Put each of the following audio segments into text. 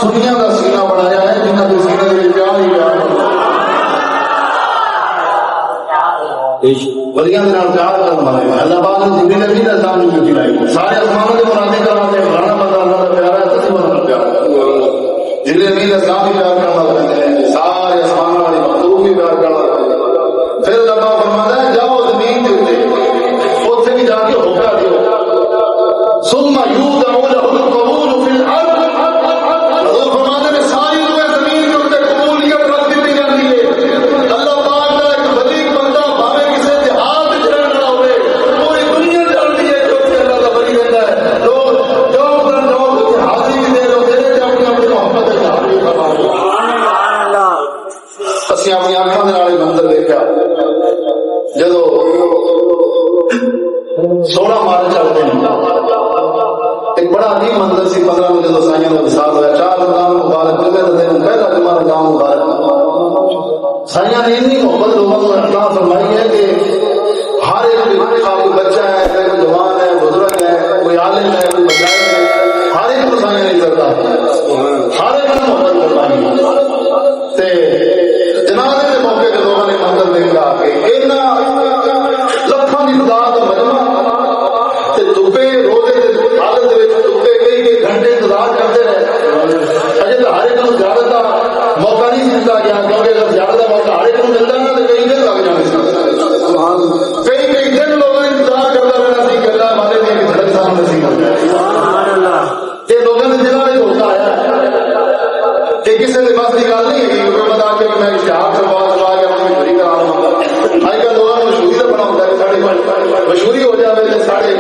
دنیا کا سینہ بنایا ہے جنہوں کے سینے کے پیار ہی پیار ولیاں کے نال پیار کرنے والے اللہ پاک نے جبریل امین علیہ السلام نے چٹھی لائی سارے آسمانوں کے مرادیں کرا دے غانا بندہ اللہ کا پیارا ہے تو بندہ پیارا ہے جبریل امین علیہ السلام بھی پیار کرنا ہوتے ہیں سارے آسمانوں والی مخلوق بھی پیار کرنا ہوتے ہیں پھر اللہ پاک فرماتا ہے جاؤ زمین کے اوپر اوتھے بھی جا کے ہوکا دیو ثم یودع له القبول فی الارض حضور فرماتے ہیں ساری روح زمین کے اوپر قبولیت رکھ دی جاتی ہے اللہ پاک کا ایک ولی بندہ بھاوے کسی دیہات وچ رہن والا ہوئے پوری دنیا جانتی ہے کہ اللہ کا ولی رہتا ہے لوگ حاضری بھی دے لوگ دے اپنی اپنی محبت ہے اسی اپنی آنکھوں کے نال منظر دیکھا جدو 16 مارچ چلتے ہیں ایک بڑا عجیب منظر سی 15 میں جدو سائیاں کا وصال ہوا 4 رمضان مبارک جمعے کا دن پہلا جمعہ رمضان مبارک سائیاں نے اتنی محبت لوگوں کو عطا فرمائی ہے کہ ہر ایک کوئی بچہ ہے کوئی جوان ہے بزرگ ہے کوئی عالم ہے کوئی مجاہد ہے ہر ایک کو سائیاں نہیں کرتا ہر ایک کو محبت فرمائی تے جنازے کے موقع پہ لوگوں نے منظر دیکھا کہ اتنا لکھاں کی تعداد کا مجمع تے دھوپے روزے کے حالت دھوپے کئی گھنٹے انتظار کرتے رہے اجے تو ہر ایک کو زیادہ کا موقع نہیں ملتا گیا کیونکہ اگر زیادہ کا موقع ہر ایک کو ملتا نا تو کئی دن لگ جانے کئی دن لوگوں نے انتظار کرتا رہنا سی کہ اللہ ہمارے لیے دھڑک سامنے نصیب ہو جائے یہ لوگوں نے دلوں میں ہوتا آیا کہ کسی کے بس کی گل نہیں ہے کہ بتا کے میں اشتہار چلوا کے اپنی مشہوری کرا رہا ہوں اج کل لوگوں نے مشہوری کا بنا ہوتا ہے ساری مشہوری ہو جائے تو سارے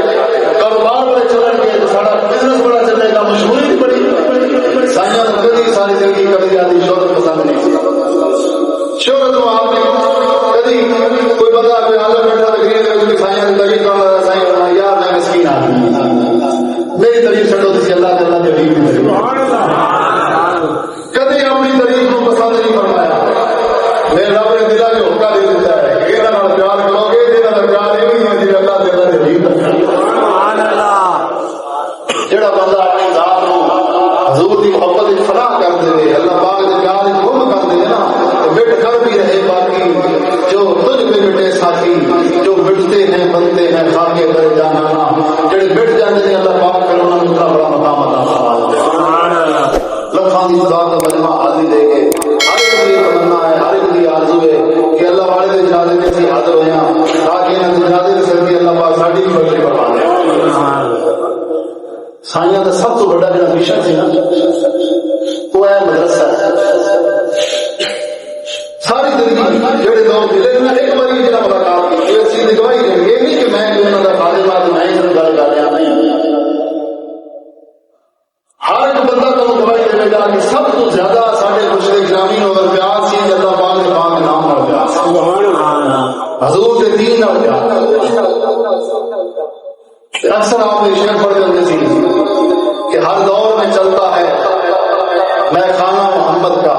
کاروبار بڑے چلن گے تو سارا بزنس بڑا چلے گا مشہوری بھی بڑی سائیاں تو کبھی ساری زندگی کبھی زیادہ شہرت پسند نہیں شہرت تو آپ نے کبھی کوئی بندہ کوئی عالم بیٹھا تقریر میں سائیاں کی تقریر کر رہا سائیاں یار میں مسکین آدمی میری تقریر چھوڑو تو اللہ تعالیٰ کے حبیب کی کبھی اپنی تقریر کو پسند نہیں فرمایا میرے رب نے دلا کے ہوکا دے دیتا ہے کہ یہ پیار کرو گے یہ پیار یہ نہیں ہے جی اللہ تعالیٰ کے حبیب جڑا بندہ اپنی ذات کو حضور کی محبت فنا کر دے اللہ پاک کے پیار گم کر دے نا تو مٹ کر بھی رہے باقی جو تجھ پہ مٹے ساتھی جو مٹتے ہیں بنتے ہیں خاکے کرے جانا جڑے مٹ جاتے ہیں اللہ پاک پھر انہوں نے اتنا بڑا مقام عطا فرما لکھاں کی خدا کا مجمع حاضری دے کے ہر ایک کی تمنا ہے ہر ایک کی آرزو ہے کہ اللہ والے کے جنازے میں سے حاضر ہوئے ہیں تاکہ انہوں نے جنازے میں سر اللہ پاک ساڈی بھی بخشش فرما دے سائیاں کا سب تو بڑا جڑا مشن سی نا وہ ہے مدرسہ ساری زندگی جڑے لوگ ملے نا ایک بار جڑا ملاقات کی یہ اسی گواہی دیں یہ نہیں کہ میں جو انہوں کا خالد بات میں ہی گل کر رہا نہیں ہر ایک بندہ تو گواہی دے گا کہ سب تو زیادہ سارے مشرق گرامی اور پیار سی اللہ پاک کے پاک نام اور پیار حضور کے دین اور پیار اکثر آپ نے شعر پڑھے ہوتے تھے کہ ہر دور میں چلتا ہے میں خانہ محمد کا